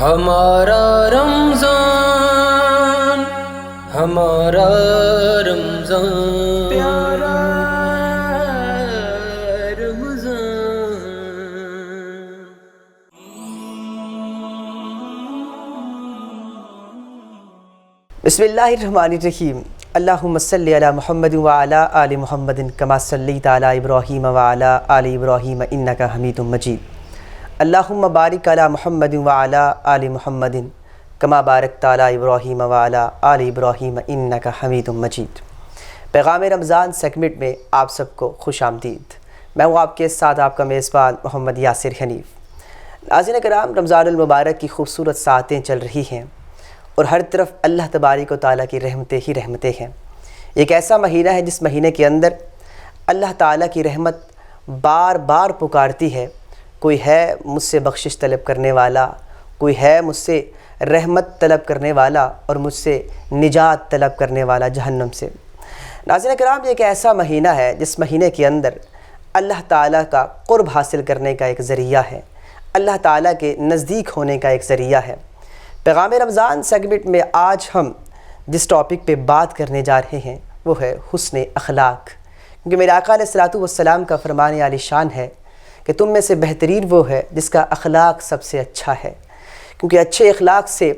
ہمارا رمضان، ہمارا رمضان، پیارا رمضان۔ بسم اللہ الرحمن الرحیم۔ اللہم صلی علی محمد وعلی آل محمد کما صلیت علی ابراہیم وعلی آل ابراہیم انک حمید مجید۔ اللہم بارک علی محمد وعلی آل محمد کما بارکت علی ابراہیم وعلی آل ابراہیم انک حمید مجید۔ پیغام رمضان سیگمنٹ میں آپ سب کو خوش آمدید۔ میں ہوں آپ کے ساتھ آپ کا میزبان محمد یاسر حنیف۔ ناظرین کرام، رمضان المبارک کی خوبصورت ساعتیں چل رہی ہیں اور ہر طرف اللہ تبارک و تعالیٰ کی رحمتیں ہی رحمتیں ہیں۔ ایک ایسا مہینہ ہے جس مہینے کے اندر اللہ تعالیٰ کی رحمت بار بار پکارتی ہے، کوئی ہے مجھ سے بخشش طلب کرنے والا، کوئی ہے مجھ سے رحمت طلب کرنے والا اور مجھ سے نجات طلب کرنے والا جہنم سے۔ ناظرین کرام، یہ ایک ایسا مہینہ ہے جس مہینے کے اندر اللہ تعالیٰ کا قرب حاصل کرنے کا ایک ذریعہ ہے، اللہ تعالیٰ کے نزدیک ہونے کا ایک ذریعہ ہے۔ پیغام رمضان سیگمنٹ میں آج ہم جس ٹاپک پہ بات کرنے جا رہے ہیں وہ ہے حسن اخلاق، کیونکہ میرے آقا علیہ الصلوۃ والسلام کا فرمان عالی شان ہے کہ تم میں سے بہترین وہ ہے جس کا اخلاق سب سے اچھا ہے، کیونکہ اچھے اخلاق سے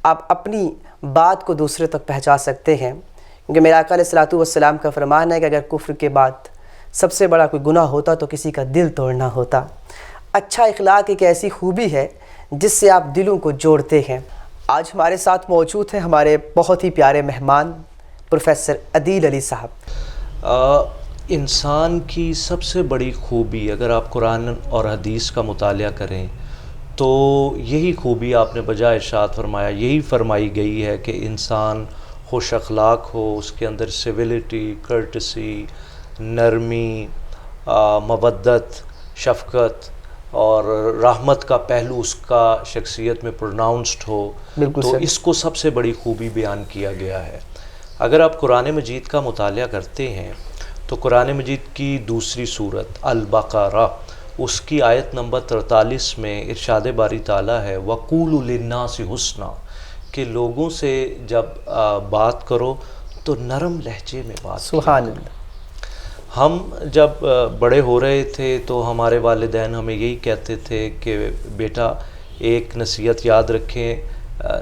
آپ اپنی بات کو دوسرے تک پہنچا سکتے ہیں۔ کیونکہ میرے آقا علیہ الصلوۃ والسلام کا فرمان ہے کہ اگر کفر کے بعد سب سے بڑا کوئی گناہ ہوتا تو کسی کا دل توڑنا ہوتا۔ اچھا اخلاق ایک ایسی خوبی ہے جس سے آپ دلوں کو جوڑتے ہیں۔ آج ہمارے ساتھ موجود ہیں ہمارے بہت ہی پیارے مہمان پروفیسر عدیل علی صاحب۔ انسان کی سب سے بڑی خوبی، اگر آپ قرآن اور حدیث کا مطالعہ کریں تو یہی خوبی آپ نے بجائے ارشاد فرمایا، یہی فرمائی گئی ہے کہ انسان خوش اخلاق ہو، اس کے اندر سویلٹی، کرٹسی، نرمی، مودت، شفقت اور رحمت کا پہلو اس کا شخصیت میں پروناؤنسڈ ہو، تو اس کو سب سے بڑی خوبی بیان کیا گیا ہے۔ اگر آپ قرآن مجید کا مطالعہ کرتے ہیں تو قرآن مجید کی دوسری سورت البقرہ، اس کی آیت نمبر 43 میں ارشاد باری تعالیٰ ہے وَقُولُوا لِلنَّاسِ حُسْنًا، کہ لوگوں سے جب بات کرو تو نرم لہجے میں بات کرو۔ سبحان اللہ۔ ہم جب بڑے ہو رہے تھے تو ہمارے والدین ہمیں یہی کہتے تھے کہ بیٹا ایک نصیحت یاد رکھیں،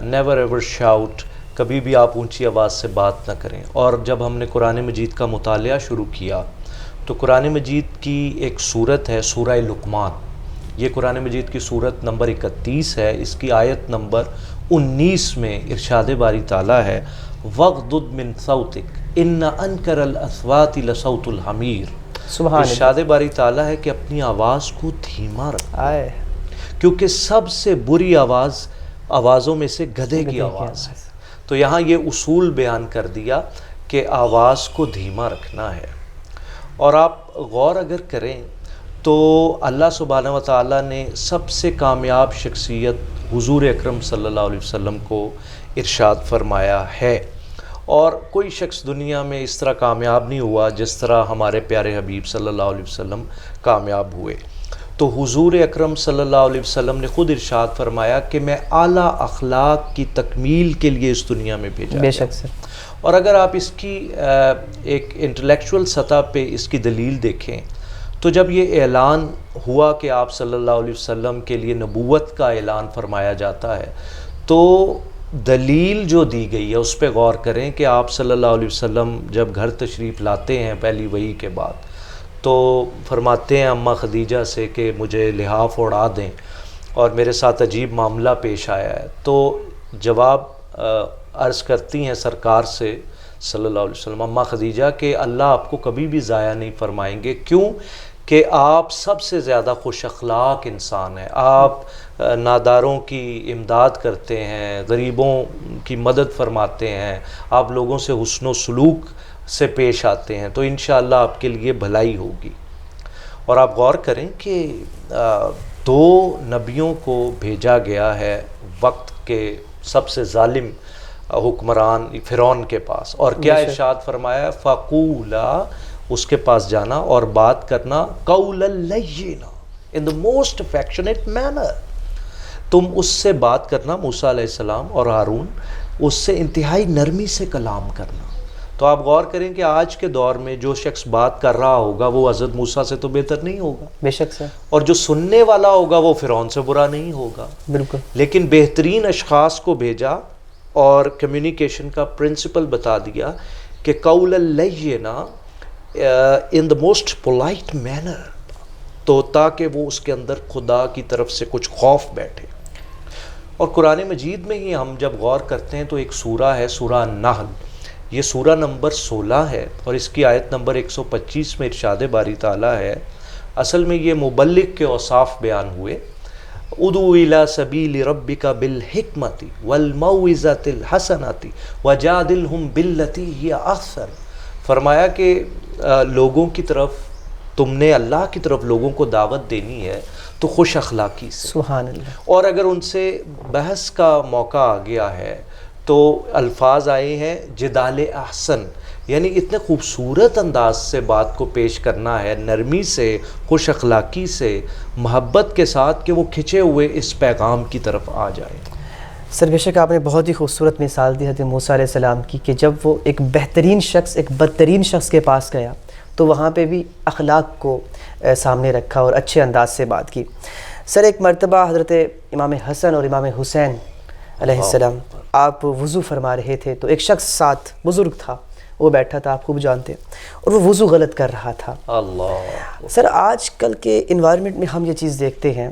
نیور ایور شاؤٹ، کبھی بھی آپ اونچی آواز سے بات نہ کریں۔ اور جب ہم نے قرآن مجید کا مطالعہ شروع کیا تو قرآن مجید کی ایک سورت ہے سورہ لقمان، یہ قرآن مجید کی سورت نمبر 31 ہے، اس کی آیت نمبر 19 میں ارشاد باری تعالیٰ ہے وَغْضُضْ مِنْ صَوْتِكَ إِنَّ أَنْكَرَ الْأَصْوَاتِ لَصَوْتُ الْحَمِيرِ۔ سبحان اللہ۔ ارشاد باری تعالیٰ ہے کہ اپنی آواز کو دھیما رکھو، آئے کیونکہ سب سے بری آوازوں میں سے گدھے کی آواز ہے۔ تو یہاں یہ اصول بیان کر دیا کہ آواز کو دھیما رکھنا ہے۔ اور آپ غور اگر کریں تو اللہ سبحانہ و تعالیٰ نے سب سے کامیاب شخصیت حضور اکرم صلی اللہ علیہ وسلم کو ارشاد فرمایا ہے، اور کوئی شخص دنیا میں اس طرح کامیاب نہیں ہوا جس طرح ہمارے پیارے حبیب صلی اللہ علیہ وسلم کامیاب ہوئے۔ تو حضور اکرم صلی اللہ علیہ وسلم نے خود ارشاد فرمایا کہ میں اعلیٰ اخلاق کی تکمیل کے لیے اس دنیا میں بھیجا بے گیا۔ شک سے۔ اور اگر آپ اس کی ایک انٹلیکچول سطح پہ اس کی دلیل دیکھیں تو جب یہ اعلان ہوا کہ آپ صلی اللہ علیہ وسلم کے لیے نبوت کا اعلان فرمایا جاتا ہے تو دلیل جو دی گئی ہے اس پہ غور کریں کہ آپ صلی اللہ علیہ وسلم جب گھر تشریف لاتے ہیں پہلی وحی کے بعد تو فرماتے ہیں اماں خدیجہ سے کہ مجھے لحاف اڑا دیں اور میرے ساتھ عجیب معاملہ پیش آیا ہے، تو جواب عرض کرتی ہیں سرکار سے صلی اللہ علیہ وسلم اماں خدیجہ کہ اللہ آپ کو کبھی بھی ضائع نہیں فرمائیں گے، کیوں کہ آپ سب سے زیادہ خوش اخلاق انسان ہیں، آپ ناداروں کی امداد کرتے ہیں، غریبوں کی مدد فرماتے ہیں، آپ لوگوں سے حسن و سلوک سے پیش آتے ہیں، تو انشاءاللہ آپ کے لیے بھلائی ہوگی۔ اور آپ غور کریں کہ 2 نبیوں کو بھیجا گیا ہے وقت کے سب سے ظالم حکمران فرعون کے پاس، اور کیا ارشاد فرمایا فَقُولَا، اس کے پاس جانا اور بات کرنا قَوْلًا لَيِّنًا in the most affectionate manner۔ تم اس سے بات کرنا، موسیٰ علیہ السلام اور ہارون، اس سے انتہائی نرمی سے کلام کرنا۔ تو آپ غور کریں کہ آج کے دور میں جو شخص بات کر رہا ہوگا وہ حضرت موسیٰ سے تو بہتر نہیں ہوگا، بے شک سر، اور جو سننے والا ہوگا وہ فرعون سے برا نہیں ہوگا۔ بالکل، لیکن بہترین اشخاص کو بھیجا اور کمیونیکیشن کا پرنسپل بتا دیا کہ قول اللینا ان دا موسٹ پولائٹ مینر، تو تاکہ وہ اس کے اندر خدا کی طرف سے کچھ خوف بیٹھے۔ اور قرآن مجید میں ہی ہم جب غور کرتے ہیں تو ایک سورہ ہے سورہ النحل، یہ سورہ نمبر 16 ہے اور اس کی آیت نمبر 125 میں ارشاد باری تعالیٰ ہے، اصل میں یہ مبلغ کے اوصاف بیان ہوئے، ادعو الی سبیل ربک بالحکمۃ والموعظۃ الحسنۃ وجادلہم باللتی ہی احسن۔ فرمایا کہ لوگوں کی طرف، تم نے اللہ کی طرف لوگوں کو دعوت دینی ہے تو خوش اخلاقی سے، سبحان اللہ، اور اگر ان سے بحث کا موقع آ گیا ہے تو الفاظ آئے ہیں جدال احسن، یعنی اتنے خوبصورت انداز سے بات کو پیش کرنا ہے، نرمی سے، خوش اخلاقی سے، محبت کے ساتھ، کہ وہ کھنچے ہوئے اس پیغام کی طرف آ جائے۔ سر بے شک آپ نے بہت ہی خوبصورت مثال دی حضرت موسیٰ علیہ السلام کی، کہ جب وہ ایک بہترین شخص ایک بدترین شخص کے پاس گیا تو وہاں پہ بھی اخلاق کو سامنے رکھا اور اچھے انداز سے بات کی۔ سر ایک مرتبہ حضرت امام حسن اور امام حسین علیہ السلام آپ وضو فرما رہے تھے تو ایک شخص ساتھ بزرگ تھا، وہ بیٹھا تھا، آپ خوب جانتے ہیں، اور وہ وضو غلط کر رہا تھا۔ اللہ، سر آج کل کے انوائرمنٹ میں ہم یہ چیز دیکھتے ہیں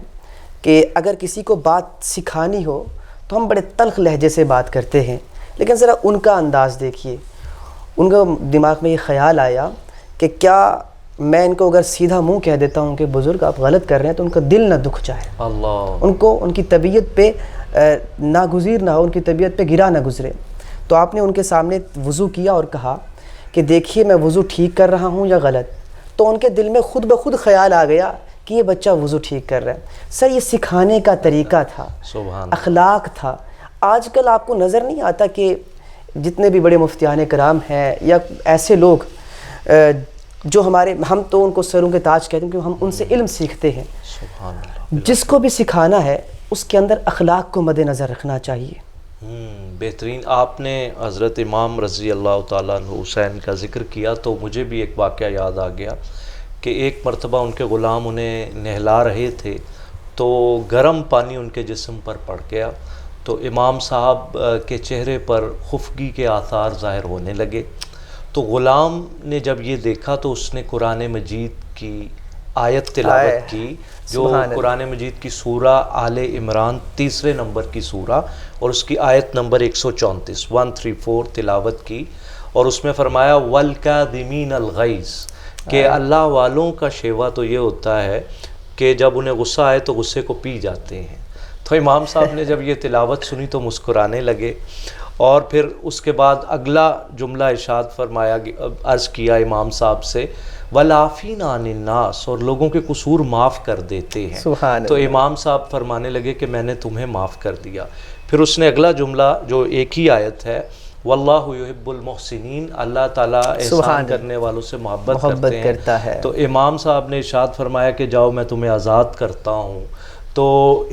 کہ اگر کسی کو بات سکھانی ہو تو ہم بڑے تلخ لہجے سے بات کرتے ہیں، لیکن ذرا ان کا انداز دیکھیے، ان کا دماغ میں یہ خیال آیا کہ کیا میں ان کو اگر سیدھا منہ کہہ دیتا ہوں کہ بزرگ آپ غلط کر رہے ہیں تو ان کا دل نہ دکھ جائے، اللہ، ان کو ان کی طبیعت پہ ناگزیر نہ ہو، ان کی طبیعت پہ گرا نہ گزرے۔ تو آپ نے ان کے سامنے وضو کیا اور کہا کہ دیکھیے میں وضو ٹھیک کر رہا ہوں یا غلط؟ تو ان کے دل میں خود بخود خیال آ گیا کہ یہ بچہ وضو ٹھیک کر رہا ہے۔ سر یہ سکھانے کا طریقہ تھا، سبحان اخلاق تھا۔ آج کل آپ کو نظر نہیں آتا کہ جتنے بھی بڑے مفتیان کرام ہیں یا ایسے لوگ جو ہمارے، ہم تو ان کو سروں کے تاج کہتے ہیں کیونکہ ہم ان سے علم سیکھتے ہیں، سبحان اللہ، جس کو بھی سکھانا ہے اس کے اندر اخلاق کو مد نظر رکھنا چاہیے۔ بہترین۔ آپ نے حضرت امام رضی اللہ تعالیٰ عنہ حسین کا ذکر کیا تو مجھے بھی ایک واقعہ یاد آ گیا کہ ایک مرتبہ ان کے غلام انہیں نہلا رہے تھے تو گرم پانی ان کے جسم پر پڑ گیا، تو امام صاحب کے چہرے پر خفگی کے آثار ظاہر ہونے لگے۔ تو غلام نے جب یہ دیکھا تو اس نے قرآن مجید کی آیت تلاوت کی، جو قرآن مجید کی سورہ آل عمران 3 نمبر کی سورہ اور اس کی آیت نمبر 134 134 تلاوت کی، اور اس میں فرمایا وَالْكَاظِمِينَ الْغَيْظَ، کہ اللہ والوں کا شیوا تو یہ ہوتا ہے کہ جب انہیں غصہ آئے تو غصے کو پی جاتے ہیں۔ تو امام صاحب نے جب یہ تلاوت سنی تو مسکرانے لگے، اور پھر اس کے بعد اگلا جملہ ارشاد فرمایا، عرض کیا امام صاحب سے وَالْعَافِينَ عَنِ النَّاسِ، اور لوگوں کے قصور معاف کر دیتے ہیں۔ سبحان تو امام صاحب فرمانے لگے کہ میں نے تمہیں معاف کر دیا۔ پھر اس نے اگلا جملہ جو ایک ہی آیت ہے، وَاللَّهُ يُحِبُّ الْمُحْسِنِينَ، اللہ تعالیٰ احسان کرنے والوں سے محبت کرتے ہیں۔ تو امام صاحب نے ارشاد فرمایا کہ جاؤ میں تمہیں آزاد کرتا ہوں۔ تو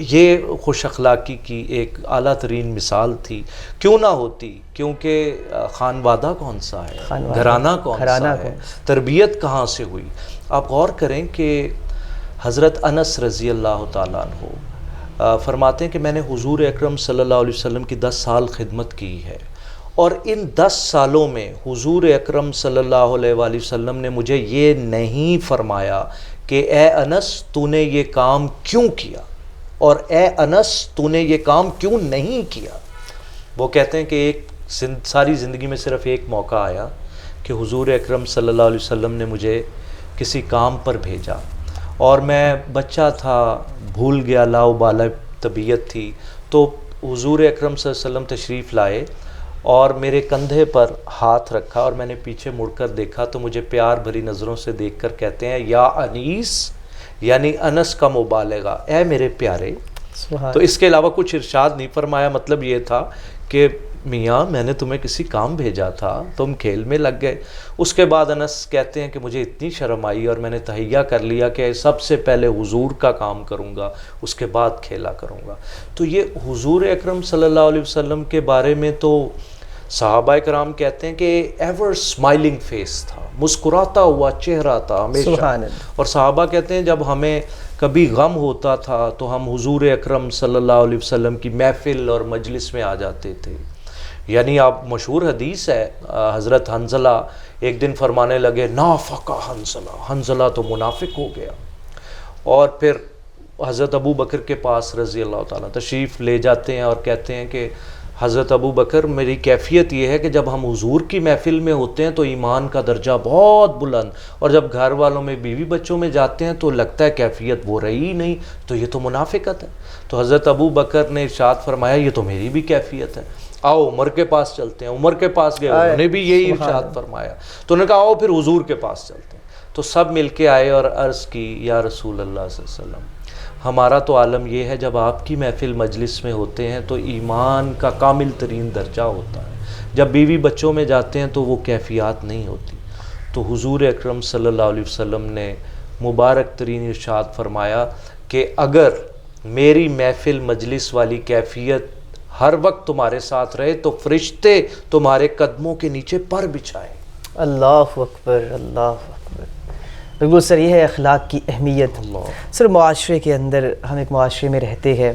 یہ خوش اخلاقی کی ایک اعلیٰ ترین مثال تھی، کیوں نہ ہوتی، کیونکہ خانوادہ کون سا ہے، گھرانہ کون سا ہے، تربیت کہاں سے ہوئی۔ آپ غور کریں کہ حضرت انس رضی اللہ تعالیٰ عنہ فرماتے ہیں کہ میں نے حضور اکرم صلی اللہ علیہ وسلم کی 10 سال خدمت کی ہے، اور ان 10 سالوں میں حضور اکرم صلی اللہ علیہ وآلہ وسلم نے مجھے یہ نہیں فرمایا کہ اے انس تو نے یہ کام کیوں کیا، اور اے انس تو نے یہ کام کیوں نہیں کیا۔ وہ کہتے ہیں کہ ایک ساری زندگی میں صرف ایک موقع آیا کہ حضور اکرم صلی اللہ علیہ وسلم نے مجھے کسی کام پر بھیجا، اور میں بچہ تھا، بھول گیا، لاؤبالہ طبیعت تھی، تو حضور اکرم صلی اللہ علیہ وسلم تشریف لائے اور میرے کندھے پر ہاتھ رکھا، اور میں نے پیچھے مڑ کر دیکھا تو مجھے پیار بھری نظروں سے دیکھ کر کہتے ہیں یا انیس، یعنی انس کا مبالغہ، اے میرے پیارے۔ تو اس کے علاوہ کچھ ارشاد نہیں فرمایا، مطلب یہ تھا کہ میاں میں نے تمہیں کسی کام بھیجا تھا، تم کھیل میں لگ گئے۔ اس کے بعد انس کہتے ہیں کہ مجھے اتنی شرم آئی اور میں نے تہیہ کر لیا کہ سب سے پہلے حضور کا کام کروں گا، اس کے بعد کھیلا کروں گا۔ تو یہ حضور اکرم صلی اللہ علیہ وسلم کے بارے میں تو صحابہ کرام کہتے ہیں کہ ایور اسمائلنگ فیس تھا، مسکراتا ہوا چہرہ تھا ہمیشہ۔ سبحان اللہ۔ اور صحابہ کہتے ہیں جب ہمیں کبھی غم ہوتا تھا تو ہم حضور اکرم صلی اللہ علیہ وسلم کی محفل اور مجلس میں آ جاتے تھے۔ یعنی آپ مشہور حدیث ہے، حضرت حنظلہ ایک دن فرمانے لگے نافقہ حنظلہ، حنظلہ تو منافق ہو گیا۔ اور پھر حضرت ابو بکر کے پاس رضی اللہ تعالیٰ تشریف لے جاتے ہیں اور کہتے ہیں کہ حضرت ابو بکر میری کیفیت یہ ہے کہ جب ہم حضور کی محفل میں ہوتے ہیں تو ایمان کا درجہ بہت بلند، اور جب گھر والوں میں بیوی بچوں میں جاتے ہیں تو لگتا ہے کیفیت وہ رہی ہی نہیں، تو یہ تو منافقت ہے۔ تو حضرت ابو بکر نے ارشاد فرمایا یہ تو میری بھی کیفیت ہے، آؤ عمر کے پاس چلتے ہیں۔ عمر کے پاس گئے، انہوں نے بھی یہی ارشاد فرمایا، تو انہوں نے کہا آؤ پھر حضور کے پاس چلتے ہیں۔ تو سب مل کے آئے اور عرض کی یا رسول اللہ صلی اللہ علیہ وسلم، ہمارا تو عالم یہ ہے جب آپ کی محفل مجلس میں ہوتے ہیں تو ایمان کا کامل ترین درجہ ہوتا ہے، جب بیوی بچوں میں جاتے ہیں تو وہ کیفیات نہیں ہوتی۔ تو حضور اکرم صلی اللہ علیہ وسلم نے مبارک ترین ارشاد فرمایا کہ اگر میری محفل مجلس والی کیفیت ہر وقت تمہارے ساتھ رہے تو فرشتے تمہارے قدموں کے نیچے پر بچھائیں۔ اللہ اکبر، اللہ اکبر۔ بالکل سر، یہ ہے اخلاق کی اہمیت۔ سر معاشرے کے اندر ہم ایک معاشرے میں رہتے ہیں،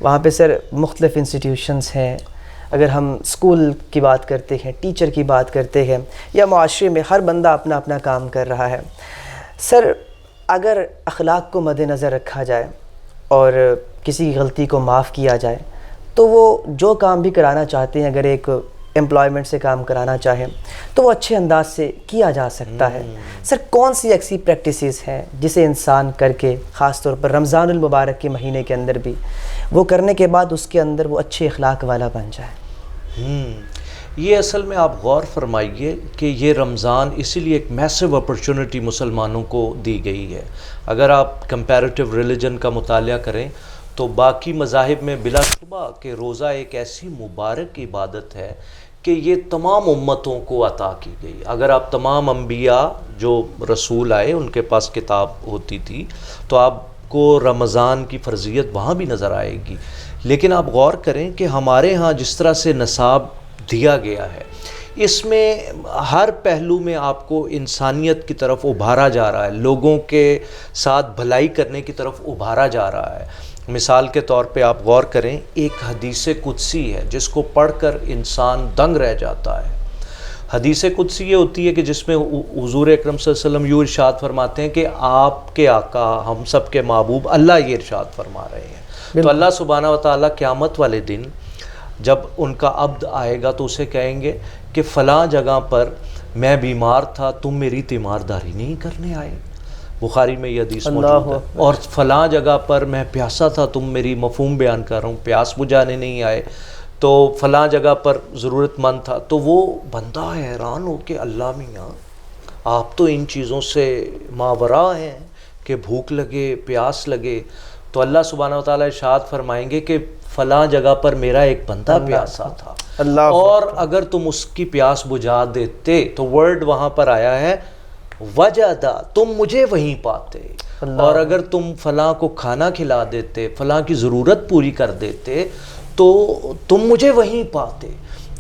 وہاں پہ سر مختلف انسٹیٹیوشنز ہیں، اگر ہم اسکول کی بات کرتے ہیں، ٹیچر کی بات کرتے ہیں، یا معاشرے میں ہر بندہ اپنا اپنا کام کر رہا ہے۔ سر اگر اخلاق کو مد نظر رکھا جائے اور کسی کی غلطی کو معاف کیا جائے تو وہ جو کام بھی کرانا چاہتے ہیں، اگر ایک امپلائمنٹ سے کام کرانا چاہیں تو وہ اچھے انداز سے کیا جا سکتا ہے۔ سر کون سی ایسی پریکٹسز ہیں جسے انسان کر کے، خاص طور پر رمضان المبارک کے مہینے کے اندر بھی وہ کرنے کے بعد اس کے اندر وہ اچھے اخلاق والا بن جائے؟ یہ اصل میں آپ غور فرمائیے کہ یہ رمضان اسی لیے ایک میسو اپرچونٹی مسلمانوں کو دی گئی ہے۔ اگر آپ کمپیریٹیو ریلیجن کا مطالعہ کریں تو باقی مذاہب میں بلا شبہ کہ روزہ ایک ایسی مبارک عبادت ہے کہ یہ تمام امتوں کو عطا کی گئی۔ اگر آپ تمام انبیاء جو رسول آئے ان کے پاس کتاب ہوتی تھی تو آپ کو رمضان کی فرضیت وہاں بھی نظر آئے گی، لیکن آپ غور کریں کہ ہمارے ہاں جس طرح سے نصاب دیا گیا ہے اس میں ہر پہلو میں آپ کو انسانیت کی طرف ابھارا جا رہا ہے، لوگوں کے ساتھ بھلائی کرنے کی طرف ابھارا جا رہا ہے۔ مثال کے طور پہ آپ غور کریں، ایک حدیث قدسی ہے جس کو پڑھ کر انسان دنگ رہ جاتا ہے۔ حدیث قدسی یہ ہوتی ہے کہ جس میں حضور اکرم صلی اللہ علیہ وسلم یوں ارشاد فرماتے ہیں کہ آپ کے آقا، ہم سب کے محبوب اللہ یہ ارشاد فرما رہے ہیں۔ تو اللہ سبحانہ و تعالیٰ قیامت والے دن جب ان کا عبد آئے گا تو اسے کہیں گے کہ فلاں جگہ پر میں بیمار تھا، تم میری تیمارداری نہیں کرنے آئے، بخاری میں یہ حدیث موجود ہے، اور فلاں جگہ پر میں پیاسا تھا، تم میری مفہوم بیان کر رہا ہوں، پیاس بجھانے نہیں آئے، تو فلاں جگہ پر ضرورت مند تھا۔ تو وہ بندہ حیران ہو کہ اللہ میاں آپ تو ان چیزوں سے ماورا ہیں کہ بھوک لگے، پیاس لگے، تو اللہ سبحانہ و تعالیٰ ارشاد فرمائیں گے کہ فلاں جگہ پر میرا ایک بندہ پیاسا تھا، اور اگر تم اس کی پیاس بجھا دیتے تو ورڈ وہاں پر آیا ہے وجدہ، تم مجھے وہیں پاتے، اور اگر تم فلاں کو کھانا کھلا دیتے، فلاں کی ضرورت پوری کر دیتے تو تم مجھے وہیں پاتے۔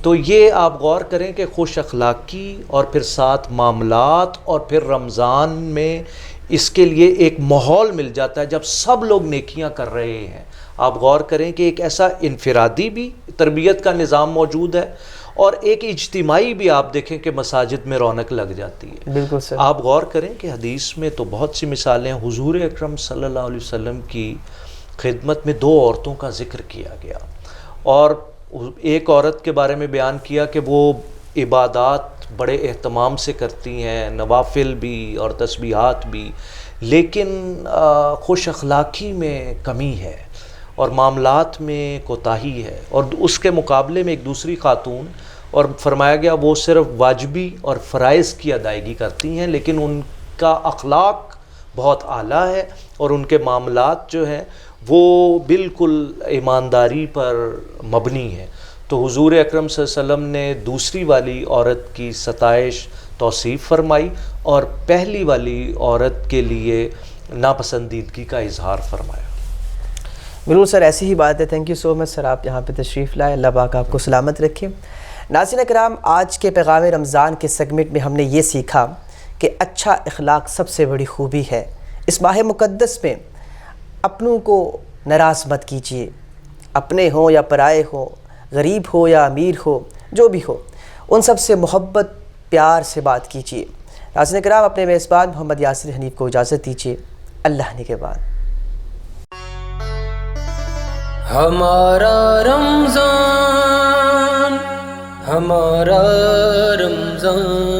تو یہ آپ غور کریں کہ خوش اخلاقی اور پھر ساتھ معاملات اور پھر رمضان میں اس کے لیے ایک ماحول مل جاتا ہے جب سب لوگ نیکیاں کر رہے ہیں۔ آپ غور کریں کہ ایک ایسا انفرادی بھی تربیت کا نظام موجود ہے اور ایک اجتماعی بھی، آپ دیکھیں کہ مساجد میں رونق لگ جاتی ہے۔ بالکل سر، آپ غور کریں کہ حدیث میں تو بہت سی مثالیں ہیں۔ حضور اکرم صلی اللہ علیہ وسلم کی خدمت میں 2 عورتوں کا ذکر کیا گیا، اور ایک عورت کے بارے میں بیان کیا کہ وہ عبادات بڑے اہتمام سے کرتی ہیں، نوافل بھی اور تسبیحات بھی، لیکن خوش اخلاقی میں کمی ہے اور معاملات میں کوتاہی ہے۔ اور اس کے مقابلے میں ایک دوسری خاتون، اور فرمایا گیا وہ صرف واجبی اور فرائض کی ادائیگی کرتی ہیں لیکن ان کا اخلاق بہت اعلیٰ ہے اور ان کے معاملات جو ہیں وہ بالکل ایمانداری پر مبنی ہیں۔ تو حضور اکرم صلی اللہ علیہ وسلم نے دوسری والی عورت کی ستائش توصیف فرمائی اور پہلی والی عورت کے لیے ناپسندیدگی کا اظہار فرمایا۔ بالکل سر، ایسی ہی بات ہے۔ تھینک یو سو مچ سر، آپ یہاں پہ تشریف لائے، اللہ پاک آپ کو سلامت رکھے۔ ناظرین کرام، آج کے پیغام رمضان کے سیگمنٹ میں ہم نے یہ سیکھا کہ اچھا اخلاق سب سے بڑی خوبی ہے۔ اس ماہ مقدس میں اپنوں کو ناراض مت کیجیے، اپنے ہوں یا پرائے ہوں، غریب ہو یا امیر ہو، جو بھی ہو، ان سب سے محبت پیار سے بات کیجیے۔ ناظرین کرام، اپنے میزبان محمد یاسر حنیف کو اجازت دیجیے، اللہ نے کے بعد۔ ہمارا رمضان، ہمارا رمضان،